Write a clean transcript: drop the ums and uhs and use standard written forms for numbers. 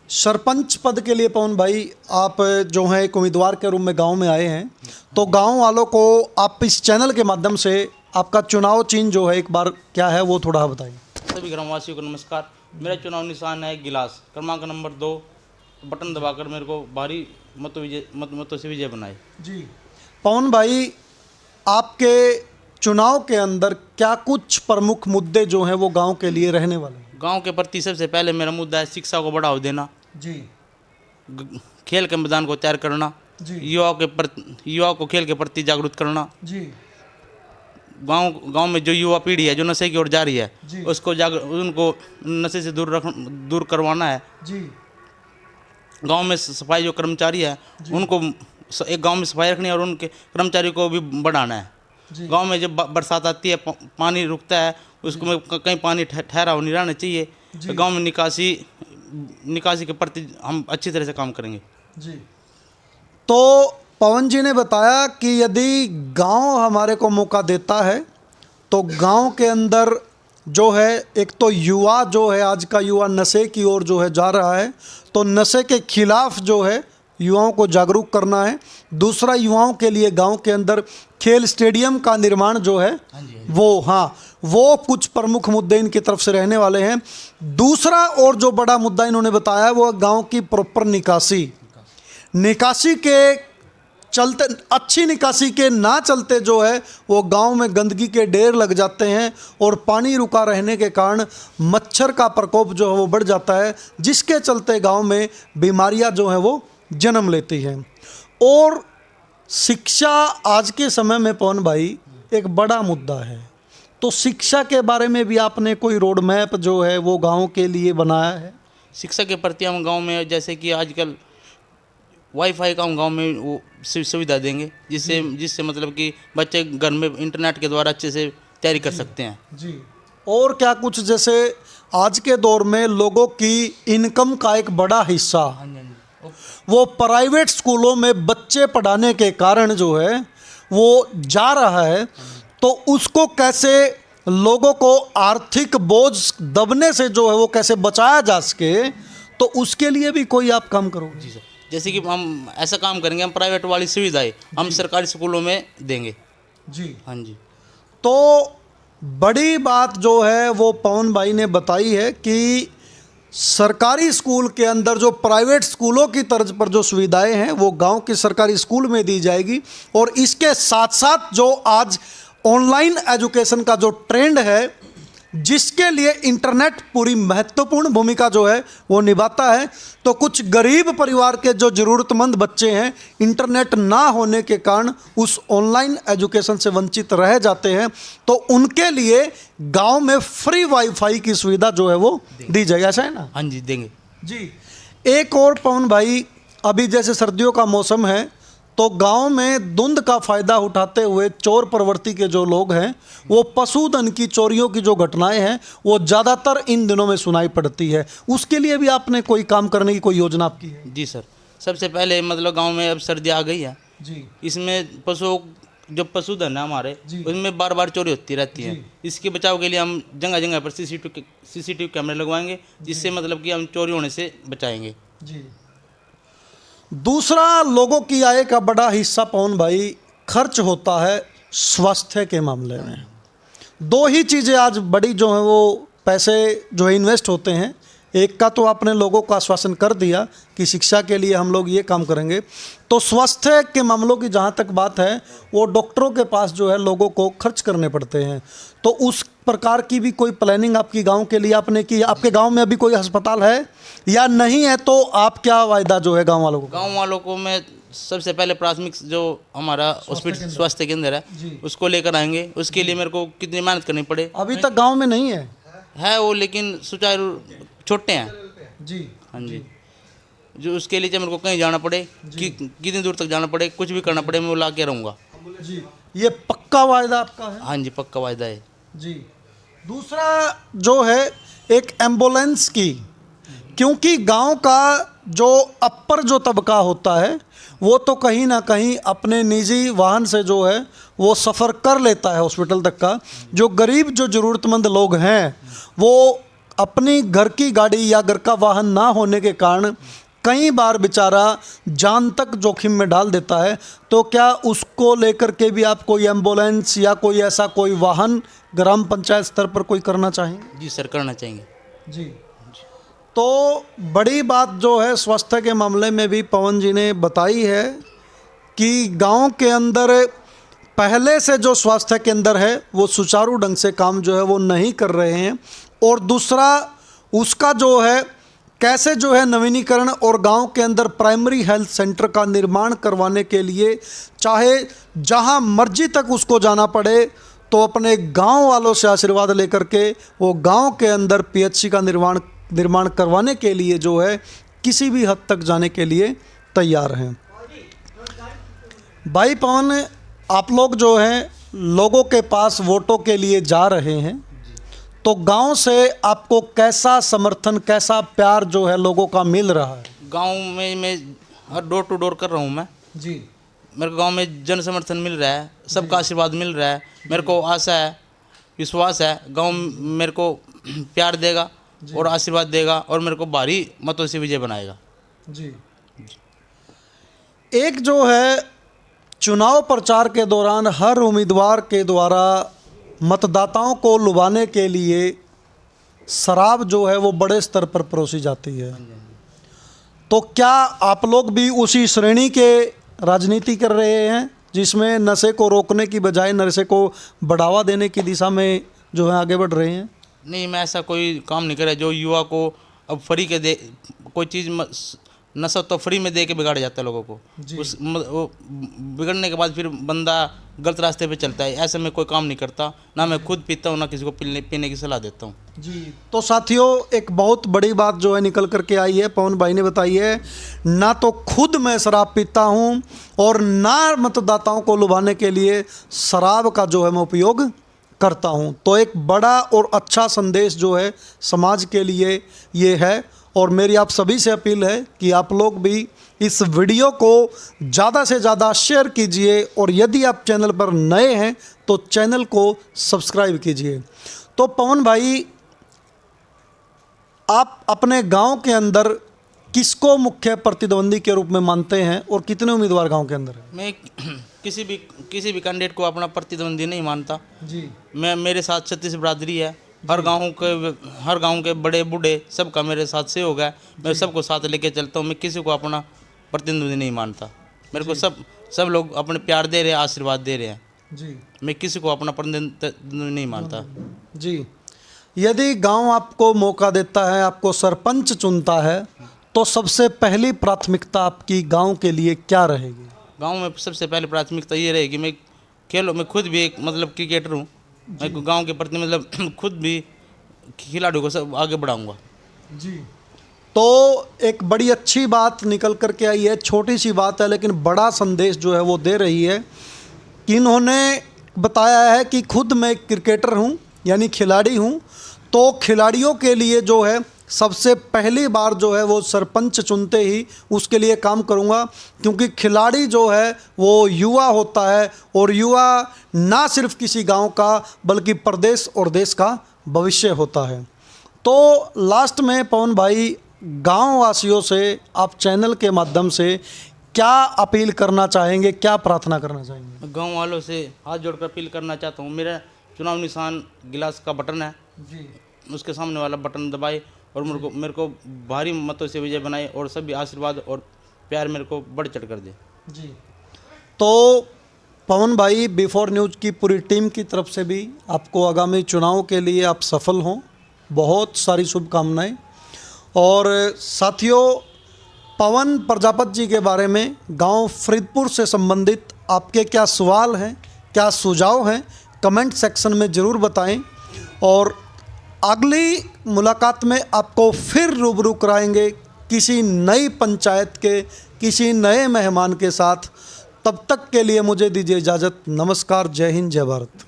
सरपंच पद के लिए पवन भाई आप जो हैं एक उम्मीदवार के रूप में गांव में आए हैं, तो गांव वालों को आप इस चैनल के माध्यम से आपका चुनाव चिन्ह जो है एक बार क्या है वो थोड़ा बताइए। सभी ग्रामवासियों को नमस्कार। मेरा चुनाव निशान है गिलास, क्रमांक नंबर 2। बटन दबाकर मेरे को भारी मतों से विजय बनाए। जी पवन भाई, आपके चुनाव के अंदर क्या कुछ प्रमुख मुद्दे जो हैं वो गांव के लिए रहने वाले हैं? गांव के प्रति सबसे पहले मेरा मुद्दा है शिक्षा को बढ़ावा देना जी। खेल के मैदान को तैयार करना जी। युवाओं को खेल के प्रति जागरूक करना जी। गांव में जो युवा पीढ़ी है जो नशे की ओर जा रही है जी। उसको उनको नशे से दूर करवाना है जी। गांव में सफाई जो कर्मचारी है उनको एक गांव में सफाई रखनी है और उनके कर्मचारियों को भी बढ़ाना है। गांव में जब बरसात आती है पानी रुकता है उसको में कहीं पानी ठहरा हो नहीं रहना चाहिए। तो गांव में निकासी के प्रति हम अच्छी तरह से काम करेंगे। जी। तो पवन जी ने बताया कि यदि गांव हमारे को मौका देता है तो गांव के अंदर जो है एक तो युवा जो है आज का युवा नशे की ओर जो है जा रहा है, तो नशे के खिलाफ जो है युवाओं को जागरूक करना है। दूसरा, युवाओं के लिए गांव के अंदर खेल स्टेडियम का निर्माण जो है वो कुछ प्रमुख मुद्दे इनकी तरफ से रहने वाले हैं। दूसरा और जो बड़ा मुद्दा इन्होंने बताया वो गांव की प्रॉपर निकासी के चलते, अच्छी निकासी के ना चलते जो है वो गांव में गंदगी के ढेर लग जाते हैं और पानी रुका रहने के कारण मच्छर का प्रकोप जो है वो बढ़ जाता है, जिसके चलते गांव में बीमारियां जो है वो जन्म लेती हैं। और शिक्षा आज के समय में पवन भाई एक बड़ा मुद्दा है, तो शिक्षा के बारे में भी आपने कोई रोड मैप जो है वो गांव के लिए बनाया है? शिक्षा के प्रति हम गांव में जैसे कि आजकल वाईफाई का हम गांव में वो सुविधा देंगे जिससे मतलब कि बच्चे घर में इंटरनेट के द्वारा अच्छे से तैयारी कर सकते हैं। जी। और क्या कुछ, जैसे आज के दौर में लोगों की इनकम का एक बड़ा हिस्सा वो प्राइवेट स्कूलों में बच्चे पढ़ाने के कारण जो है वो जा रहा है, तो उसको कैसे लोगों को आर्थिक बोझ दबने से जो है वो कैसे बचाया जा सके, तो उसके लिए भी कोई आप काम करो? जी सर, जैसे कि हम ऐसा काम करेंगे, हम प्राइवेट वाली सुविधाएं हम सरकारी स्कूलों में देंगे। जी। हाँ जी। तो बड़ी बात जो है वो पवन भाई ने बताई है कि सरकारी स्कूल के अंदर जो प्राइवेट स्कूलों की तर्ज पर जो सुविधाएं हैं वो गांव के सरकारी स्कूल में दी जाएगी। और इसके साथ साथ जो आज ऑनलाइन एजुकेशन का जो ट्रेंड है, जिसके लिए इंटरनेट पूरी महत्वपूर्ण भूमिका जो है वो निभाता है, तो कुछ गरीब परिवार के जो ज़रूरतमंद बच्चे हैं इंटरनेट ना होने के कारण उस ऑनलाइन एजुकेशन से वंचित रह जाते हैं, तो उनके लिए गांव में फ्री वाईफाई की सुविधा जो है वो दी जाएगी, ऐसा है ना? हाँ जी, देंगे जी। एक और पवन भाई, अभी जैसे सर्दियों का मौसम है तो गांव में धुंध का फ़ायदा उठाते हुए चोर प्रवृत्ति के जो लोग हैं वो पशुधन की चोरियों की जो घटनाएं हैं वो ज़्यादातर इन दिनों में सुनाई पड़ती है। उसके लिए भी आपने कोई काम करने की कोई योजना आपकी है? जी सर, सबसे पहले मतलब गांव में अब सर्दी आ गई है जी, इसमें जो पशुधन है हमारे उसमें बार बार चोरी होती रहती है। इसके बचाव के लिए हम जगह जगह पर सीसीटीवी कैमरे लगवाएंगे, जिससे मतलब कि हम चोरी होने से बचाएंगे। जी। दूसरा, लोगों की आय का बड़ा हिस्सा पवन भाई खर्च होता है स्वास्थ्य के मामले में। दो ही चीज़ें आज बड़ी जो है वो पैसे जो है इन्वेस्ट होते हैं। एक का तो आपने लोगों को आश्वासन कर दिया कि शिक्षा के लिए हम लोग ये काम करेंगे, तो स्वास्थ्य के मामलों की जहाँ तक बात है वो डॉक्टरों के पास जो है लोगों को खर्च करने पड़ते हैं, तो उस प्रकार की भी कोई प्लानिंग आपकी गांव के लिए आपने की? आपके गांव में अभी कोई अस्पताल है या नहीं है, तो आप क्या वायदा जो है गांव वालों को? गांव वालों को मैं सबसे पहले प्राथमिक जो हमारा हॉस्पिटल स्वास्थ्य केंद्र है उसको लेकर आएंगे। उसके लिए मेरे को कितनी मेहनत करनी पड़े, अभी तक गाँव में नहीं है वो, लेकिन सुचारू छोटे हैं। जी। हाँ जी। जो उसके लिए मेरे को कहीं जाना पड़े कि कितनी दूर तक जाना पड़े, कुछ भी करना पड़े, मैं वो ला के रहूँगा। जी, ये पक्का वायदा आपका है? हाँ जी, पक्का वायदा है जी। दूसरा जो है एक एम्बुलेंस की, क्योंकि गांव का जो अपर जो तबका होता है वो तो कहीं ना कहीं अपने निजी वाहन से जो है वो सफ़र कर लेता है हॉस्पिटल तक का। जो गरीब जो ज़रूरतमंद लोग हैं वो अपनी घर की गाड़ी या घर का वाहन ना होने के कारण कई बार बेचारा जान तक जोखिम में डाल देता है, तो क्या उसको लेकर के भी आप कोई एम्बुलेंस या कोई ऐसा कोई वाहन ग्राम पंचायत स्तर पर कोई करना चाहेंगे? जी सर, करना चाहेंगे जी। तो बड़ी बात जो है स्वास्थ्य के मामले में भी पवन जी ने बताई है कि गांव के अंदर पहले से जो स्वास्थ्य केंद्र है वो सुचारू ढंग से काम जो है वो नहीं कर रहे हैं, और दूसरा उसका जो है कैसे जो है नवीनीकरण और गांव के अंदर प्राइमरी हेल्थ सेंटर का निर्माण करवाने के लिए चाहे जहां मर्जी तक उसको जाना पड़े तो अपने गांव वालों से आशीर्वाद लेकर के वो गांव के अंदर पीएचसी का निर्माण करवाने के लिए जो है किसी भी हद तक जाने के लिए तैयार हैं। भाई पवन, आप लोग जो हैं लोगों के पास वोटों के लिए जा रहे हैं, तो गांव से आपको कैसा समर्थन, कैसा प्यार जो है लोगों का मिल रहा है? गांव में मैं हर डोर टू डोर कर रहा हूं मैं जी। मेरे को गांव में जन समर्थन मिल रहा है, सबका आशीर्वाद मिल रहा है। मेरे को आशा है, विश्वास है, गांव मेरे को प्यार देगा और आशीर्वाद देगा और मेरे को भारी मतों से विजय बनाएगा। जी। एक जो है चुनाव प्रचार के दौरान हर उम्मीदवार के द्वारा मतदाताओं को लुभाने के लिए शराब जो है वो बड़े स्तर पर परोसी जाती है, तो क्या आप लोग भी उसी श्रेणी के राजनीति कर रहे हैं जिसमें नशे को रोकने की बजाय नशे को बढ़ावा देने की दिशा में जो है आगे बढ़ रहे हैं? नहीं, मैं ऐसा कोई काम नहीं कर रहा जो युवा को अब फ्री के दे कोई चीज़ नशा तो फ्री में दे के बिगाड़ जाता है लोगों को। उस वो बिगड़ने के बाद फिर बंदा गलत रास्ते पे चलता है। ऐसे में कोई काम नहीं करता, ना मैं खुद पीता हूँ ना किसी को पीने की सलाह देता हूँ। जी। तो साथियों, एक बहुत बड़ी बात जो है निकल करके आई है, पवन भाई ने बताई है, ना तो खुद मैं शराब पीता हूँ और ना मतदाताओं को लुभाने के लिए शराब का जो है मैं उपयोग करता हूँ। तो एक बड़ा और अच्छा संदेश जो है समाज के लिए ये है, और मेरी आप सभी से अपील है कि आप लोग भी इस वीडियो को ज़्यादा से ज़्यादा शेयर कीजिए, और यदि आप चैनल पर नए हैं तो चैनल को सब्सक्राइब कीजिए। तो पवन भाई, आप अपने गांव के अंदर किसको मुख्य प्रतिद्वंदी के रूप में मानते हैं और कितने उम्मीदवार गांव के अंदर हैं? मैं किसी भी कैंडिडेट को अपना प्रतिद्वंदी नहीं मानता जी। मेरे साथ 36 बिरादरी है, हर गांव के बड़े बूढ़े सबका मेरे साथ से होगा। मैं सबको साथ लेके चलता हूँ, मैं किसी को अपना प्रतिद्वंदी नहीं मानता। मेरे को सब लोग अपने प्यार दे रहे हैं, आशीर्वाद दे रहे हैं जी। मैं किसी को अपना प्रतिद्वंदी नहीं मानता। जी। यदि गांव आपको मौका देता है, आपको सरपंच चुनता है, तो सबसे पहली प्राथमिकता आपकी गांव के लिए क्या रहेगी? गांव में सबसे पहले प्राथमिकता ये रहेगी, मैं खुद भी एक मतलब क्रिकेटर हूँ, मैं गांव के प्रति मतलब खुद भी खिलाड़ियों को सब आगे बढ़ाऊंगा। जी। तो एक बड़ी अच्छी बात निकल करके आई है, छोटी सी बात है लेकिन बड़ा संदेश जो है वो दे रही है कि इन्होंने बताया है कि खुद मैं क्रिकेटर हूँ, यानी खिलाड़ी हूँ, तो खिलाड़ियों के लिए जो है सबसे पहली बार जो है वो सरपंच चुनते ही उसके लिए काम करूंगा, क्योंकि खिलाड़ी जो है वो युवा होता है, और युवा ना सिर्फ किसी गांव का बल्कि प्रदेश और देश का भविष्य होता है। तो लास्ट में पवन भाई, गांव वासियों से आप चैनल के माध्यम से क्या अपील करना चाहेंगे, क्या प्रार्थना करना चाहेंगे? गांव वालों से हाथ जोड़कर अपील करना चाहता हूँ, मेरा चुनाव निशान गिलास का बटन है जी, उसके सामने वाला बटन दबाए और मेरे को भारी मतों से विजय बनाए और सभी आशीर्वाद और प्यार मेरे को बढ़ चढ़ कर दे। जी। तो पवन भाई, बिफोर न्यूज़ की पूरी टीम की तरफ से भी आपको आगामी चुनाव के लिए आप सफल हों, बहुत सारी शुभकामनाएं। और साथियों, पवन प्रजापत जी के बारे में गांव फरीदपुर से संबंधित आपके क्या सवाल हैं, क्या सुझाव हैं, कमेंट सेक्शन में ज़रूर बताएं, और अगली मुलाकात में आपको फिर रूबरू कराएंगे किसी नई पंचायत के किसी नए मेहमान के साथ। तब तक के लिए मुझे दीजिए इजाज़त। नमस्कार, जय हिंद, जय भारत।